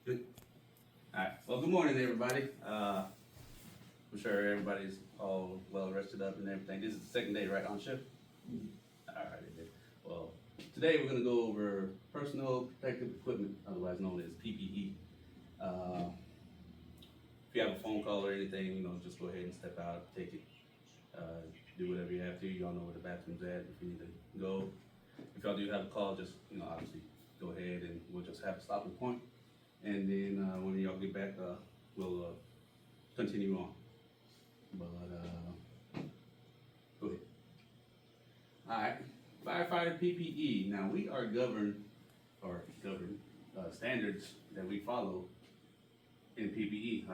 Good. All right. Well, good morning, everybody. I'm sure everybody's all well rested up and everything. This is the second day, right, on shift? All right. Well, today we're going to go over personal protective equipment, otherwise known as PPE. If you have a phone call or anything, just go ahead and step out, take it, do whatever you have to. Y'all know where the bathroom's at if you need to go. If y'all do have a call, just, obviously go ahead and we'll just have a stopping point. And then when y'all get back, we'll continue on. But go ahead. All right, firefighter PPE. Now we are governed standards that we follow in PPE.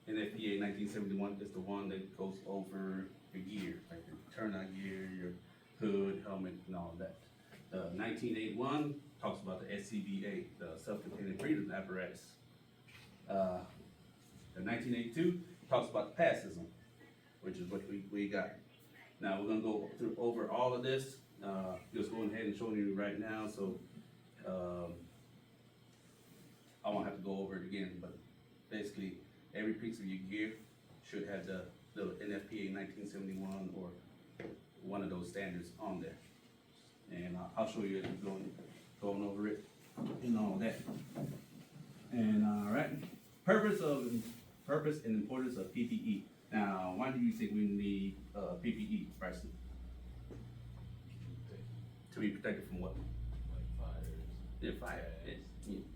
NFPA 1971 is the one that goes over your gear, like your turnout gear, your hood, helmet, and all of that. The 1981 talks about the SCBA, the self-contained breathing apparatus. The 1982 talks about the passism, which is what we got. Now we're gonna go through over all of this. Just going ahead and showing you right now, so I won't have to go over it again. But basically, every piece of your gear should have the NFPA 1971 or one of those standards on there. And I'll show you as we're going over it and all that. And all right, purpose and importance of PPE. Now, why do you think we need PPE, Bryson? To be protected from what? Like fires. Yeah, fire.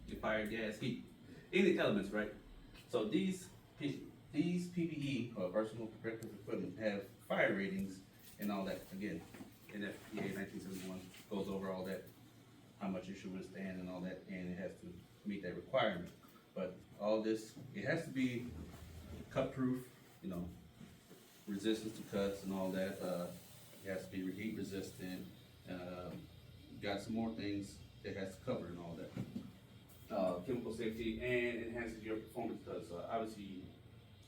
Your fire, gas, heat, any elements, right? So these PPE or personal protective equipment have fire ratings and all that. Again, NFPA 1971 goes over all that, how much it should withstand and all that, and it has to meet that requirement. But all this, it has to be cut proof, resistance to cuts and all that. It has to be heat resistant. Got some more things it has to cover and all that. Chemical safety, and enhances your performance because obviously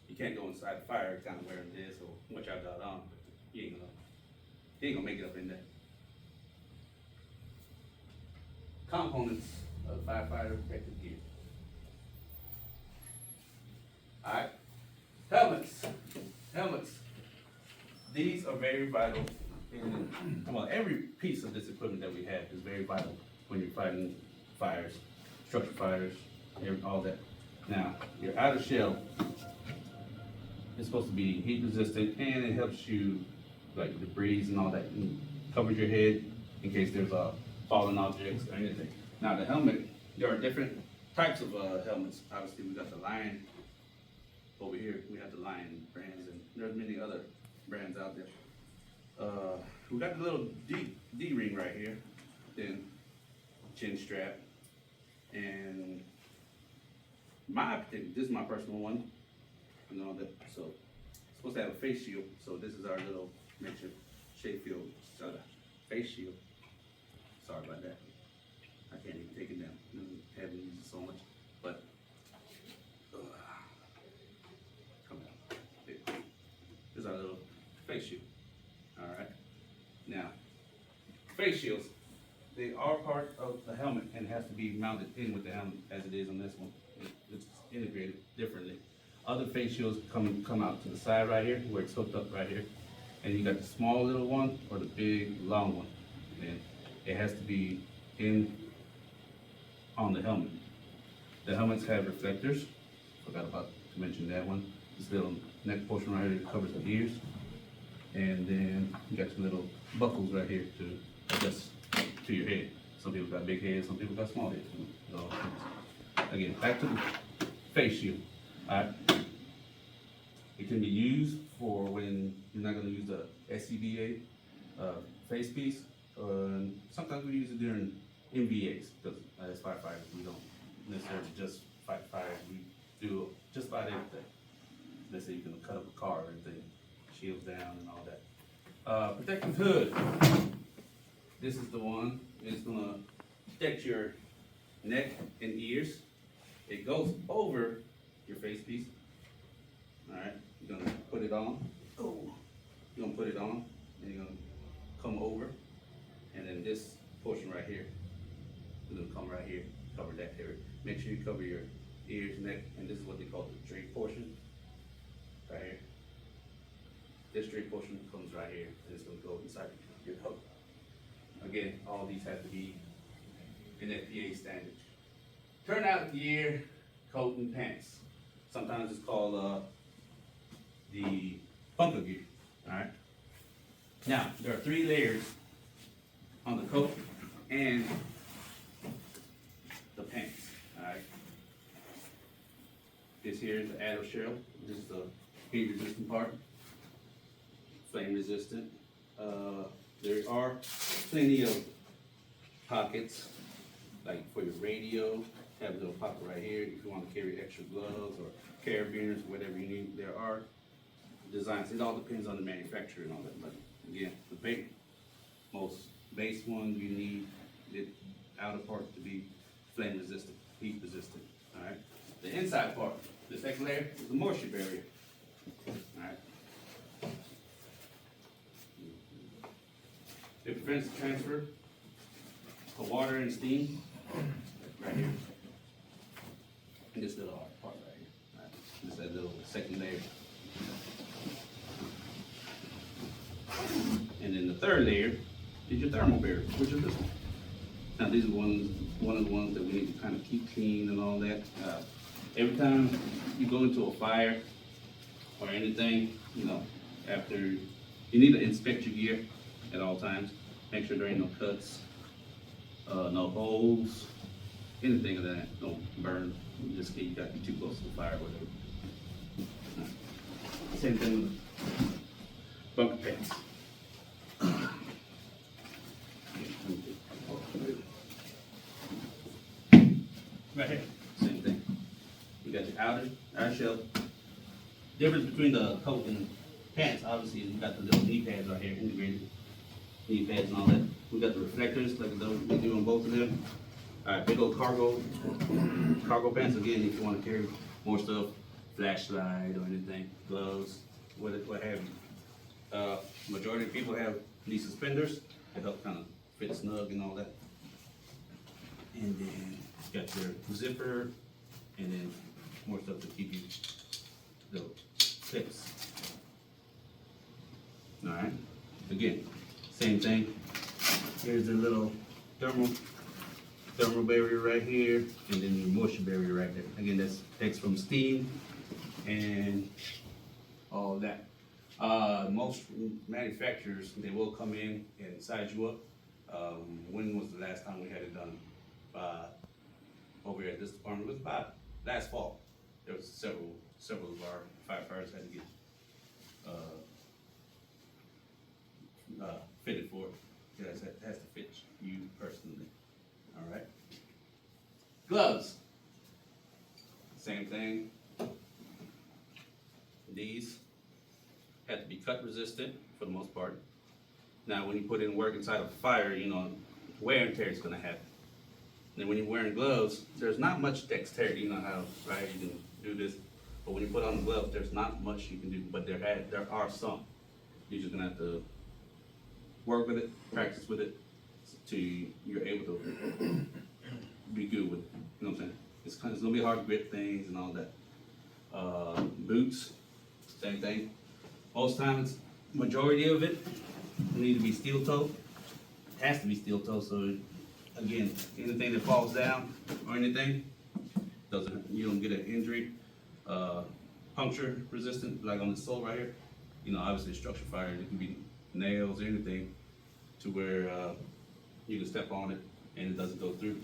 you can't go inside the fire kind of wearing this or what y'all got on, but you ain't gonna make it up in there. Components of firefighter protective gear. Alright, helmets. These are very vital every piece of this equipment that we have is very vital when you're fighting fires, structure fires, all that. Now, your outer shell is supposed to be heat resistant and it helps you like debris and all that, and covers your head in case there's fallen objects or anything. Now the helmet, there are different types of helmets. Obviously we got the Lion over here, we have the Lion brands, and there's many other brands out there. We got the little D-ring right here, then chin strap, and this is my personal one, and all that. So it's supposed to have a face shield. So this is our little makeshift shade field face shield. Sorry about that. I can't even take it down. I haven't used it so much, but come on. This is our little face shield. All right. Now, face shields, they are part of the helmet and has to be mounted in with the helmet as it is on this one. It's integrated differently. Other face shields come out to the side right here where it's hooked up right here. And you got the small little one or the big long one. And it has to be on the helmet. The helmets have reflectors. Forgot about to mention that one. This little neck portion right here covers the ears. And then you got your little buckles right here to adjust to your head. Some people got big heads, some people got small heads. Again, back to the face shield. All right. It can be used for when you're not going to use the SCBA face piece. Sometimes we use it during MVAs because as firefighters we don't necessarily just fight fires. We do just about everything. Let's say you can cut up a car or anything, shields down and all that. Protective hood. This is the one. It's going to protect your neck and ears. It goes over your face piece. All right, you're gonna put it on. Oh, you're gonna put it on, and you're gonna come over, and then this portion right here is gonna come right here, cover that area. Make sure you cover your ears, neck, and this is what they call the drape portion, right here. This drape portion comes right here, and it's gonna go inside your coat. Again, all these have to be NFPA standard. Turnout gear, coat, and pants. Sometimes it's called the bunker gear. All right. Now there are 3 layers on the coat and the pants. All right. This here is the addle shell. This is the heat resistant part. Flame resistant. There are plenty of pockets, like for your radio. Have a little pocket right here if you want to carry extra gloves or carabiners, whatever you need. There are designs. It all depends on the manufacturer and all that. But again, the most base one, you need the outer part to be flame resistant, heat resistant. All right. The inside part, the second layer, is the moisture barrier. All right. It prevents the transfer of water and steam right here. And this little part right here. All right. Just that little second layer. And then the third layer is your thermal barrier, which is this one. Now these are one of the ones that we need to kind of keep clean and all that. Every time you go into a fire or anything, you know, after you need to inspect your gear at all times. Make sure there ain't no cuts, no holes, anything of that, no burn. In this case, you got to be too close to the fire or whatever. Right. Same thing with the bunker pants. Right here, same thing. You got your outer shell. Difference between the coat and pants, obviously, you got the little knee pads right here, integrated knee pads and all that. We got the reflectors, like we do on both of them. All right, big old cargo pants. Again, if you want to carry more stuff, flashlight or anything, gloves, what have you. Majority of people have these suspenders that help kind of fit snug and all that. And then you got your zipper, and then more stuff to keep you the clips. All right. Again, same thing. Here's the little thermal barrier right here, and then the moisture barrier right there. Again, that's protects from steam and all that. Most manufacturers, they will come in and size you up. When was the last time we had it done? Over here at this department, it was about last fall. There was several of our firefighters had to get fitted for it. It has to fit you personally. All right. Gloves. Same thing. These have to be cut resistant for the most part. Now, when you put in work inside of a fire, you know, wear and tear is going to happen. And then when you're wearing gloves, there's not much dexterity. You know how, right, you can do this. But when you put on the gloves, there's not much you can do. But there are some. You're just going to have to work with it, practice with it, till you're able to be good with it. You know what I'm saying? It's going to be hard to grip things and all that. Boots, same thing. Most times, majority of it need to be steel toe. It has to be steel toe, so again, anything that falls down or anything, you don't get an injury. Puncture resistant, like on the sole right here. You know, obviously structure fire, it can be nails or anything to where you can step on it and it doesn't go through.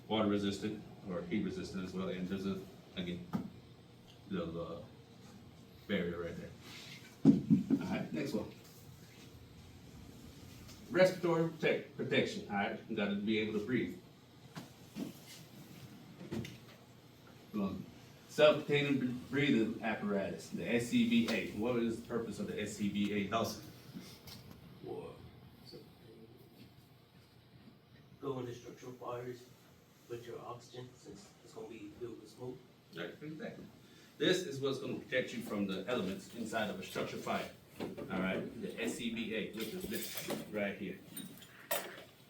Water resistant or heat resistant as well, and there's a, again, little barrier right there. Alright, next one. Respiratory protection, alright? You gotta be able to breathe. Self-contained breathing apparatus, the SCBA. What is the purpose of the SCBA, Dawson? Go into structural fires with your oxygen, since it's going to be filled with smoke. Right, exactly. This is what's going to protect you from the elements inside of a structure fire. All right, the SCBA, which is this right here.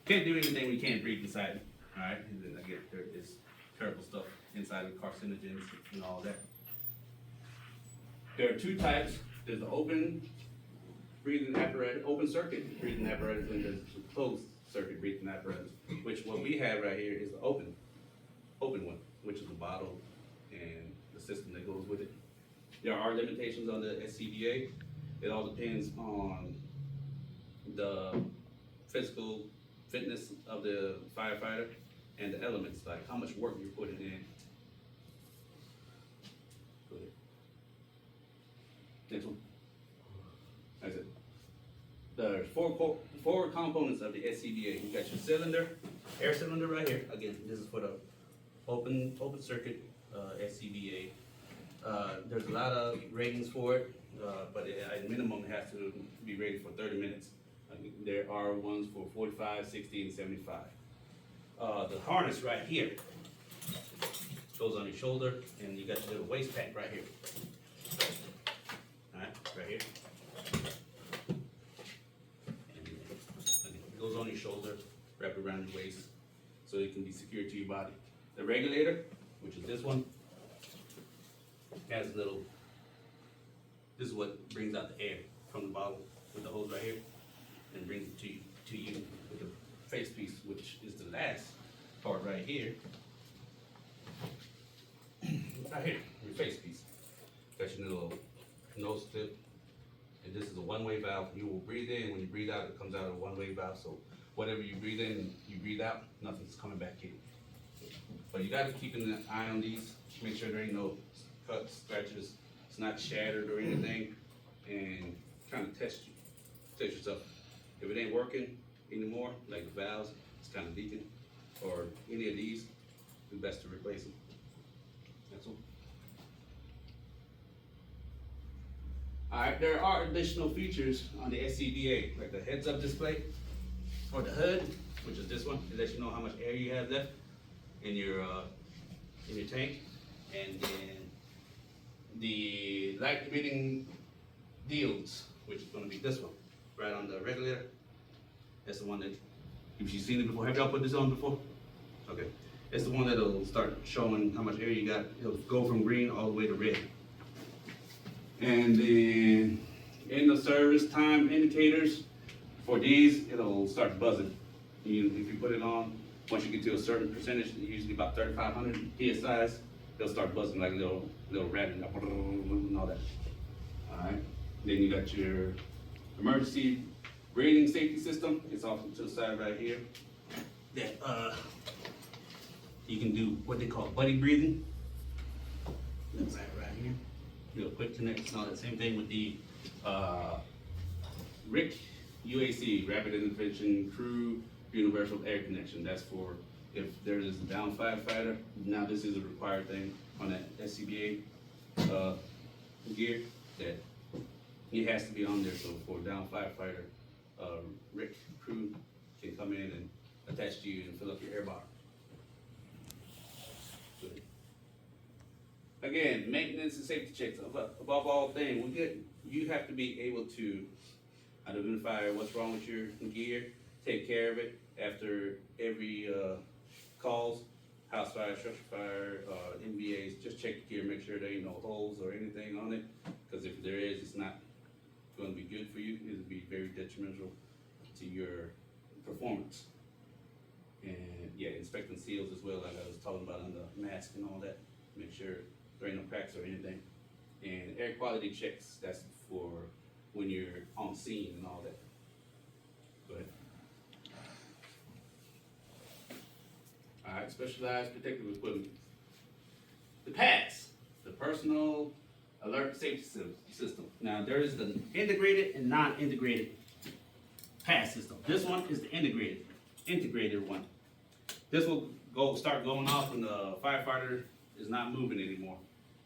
Can't do anything when you can't breathe inside it. All right, and then again, there is terrible stuff inside with carcinogens and all that. There are two types. There's the open breathing apparatus, open circuit breathing apparatus, and there's the closed circuit breathing apparatus, which what we have right here is the open one, which is the bottle and the system that goes with it. There are limitations on the SCBA. It all depends on the physical fitness of the firefighter and the elements, like how much work you're putting in. Go ahead. Next one. That's it. There's four components of the SCBA. You got your cylinder, air cylinder right here. Again, this is for the open circuit SCBA. There's a lot of ratings for it, but at minimum it has to be rated for 30 minutes. There are ones for 45, 60, and 75. The harness right here goes on your shoulder, and you got your little waist pack right here. All right, right here. And it goes on your shoulder, wrap it around your waist, so it can be secured to your body. The regulator, which is this one, has a little, this is what brings out the air from the bottle with the hose right here, and brings it to you with the face piece, which is the last part right here. Right here, your face piece. Got your little nose tip, and this is a one-way valve. You will breathe in, when you breathe out, it comes out of a one-way valve, so whatever you breathe in and you breathe out, nothing's coming back in. But you gotta keep an eye on these, make sure there ain't no cuts, scratches, it's not shattered or anything, and kind of test yourself. If it ain't working anymore, like the valves, it's kind of leaking, or any of these, it's best to replace them. That's all. Alright, there are additional features on the SCBA, like the heads-up display, or the HUD, which is this one, to let you know how much air you have left in your tank, and then the light emitting diodes, which is going to be this one, right on the regulator. That's the one that, if you've seen it before, have y'all put this on before? Okay, it's the one that'll start showing how much air you got. It'll go from green all the way to red. And then in the service time indicators for these, it'll start buzzing. If you put it on, once you get to a certain percentage, usually about 3,500 PSIs, they'll start buzzing like a little rabbit and all that. All right. Then you got your emergency breathing safety system. It's off to the side right here. That you can do what they call buddy breathing. That's right here. Real quick connects and all that. Same thing with the RIC UAC, Rapid Intervention Crew Universal Air Connection. That's for if there is a down firefighter. Now this is a required thing on that SCBA gear, that it has to be on there. So for a down firefighter, RIC crew can come in and attach to you and fill up your air bottle. Good. Again, maintenance and safety checks. Above all things, you have to be able to identify what's wrong with your gear, take care of it after every calls, house fire, structure fire, NVAs. Just check your gear, make sure there ain't no holes or anything on it, because if there is, it's not going to be good for you. It'll be very detrimental to your performance. And yeah, inspecting seals as well, like I was talking about on the mask and all that. Make sure there ain't no cracks or anything. And air quality checks, that's for when you're on scene and all that. Go ahead. All right, specialized protective equipment. The PAS, the Personal Alert Safety System. Now there is the integrated and non-integrated PAS system. This one is the integrated one. This will start going off when the firefighter is not moving anymore,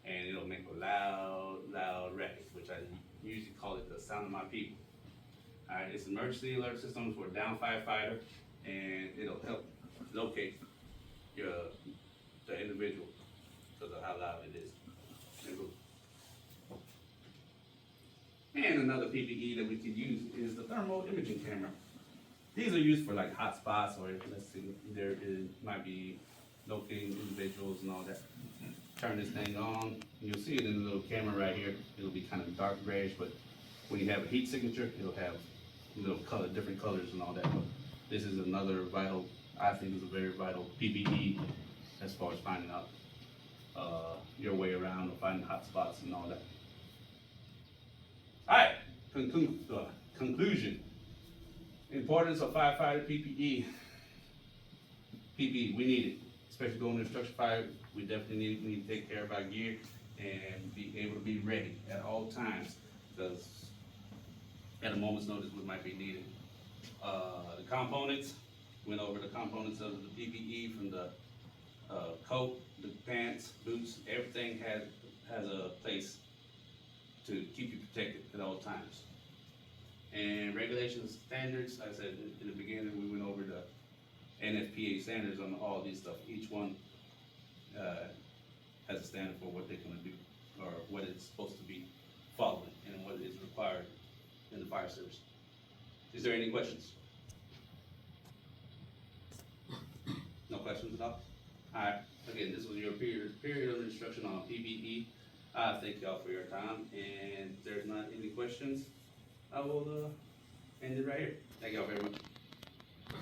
and it'll make a loud racket, which I usually call it the sound of my people. All right, it's an emergency alert system for a down firefighter, and it'll help locate the individual because of how loud it is. And another PPE that we could use is the thermal imaging camera. These are used for like hot spots, or let's see, there might be locating individuals and all that. turn this thing on. You'll see it in the little camera right here. It'll be kind of dark grayish, but when you have a heat signature, it'll have little color, different colors and all that. But this is another vital, I think is a very vital PPE as far as finding out your way around or finding hot spots and all that. All right, conclusion. Importance of firefighter PPE. PPE, we need it, especially going to a structure fire. We definitely need to take care of our gear and be able to be ready at all times, because at a moment's notice we might be needed. The components, went over the components of the PPE from the coat, the pants, boots, everything has a place to keep you protected at all times. And regulations, standards, like I said in the beginning, we went over the NFPA standards on all these stuff. Each one has a standard for what they're gonna do, or what it's supposed to be following, and what is required in the fire service. Is there any questions? No questions at all? Alright, again, this was your period of instruction on PPE. Thank y'all for your time, and if there's not any questions, I will end it right here. Thank y'all very much.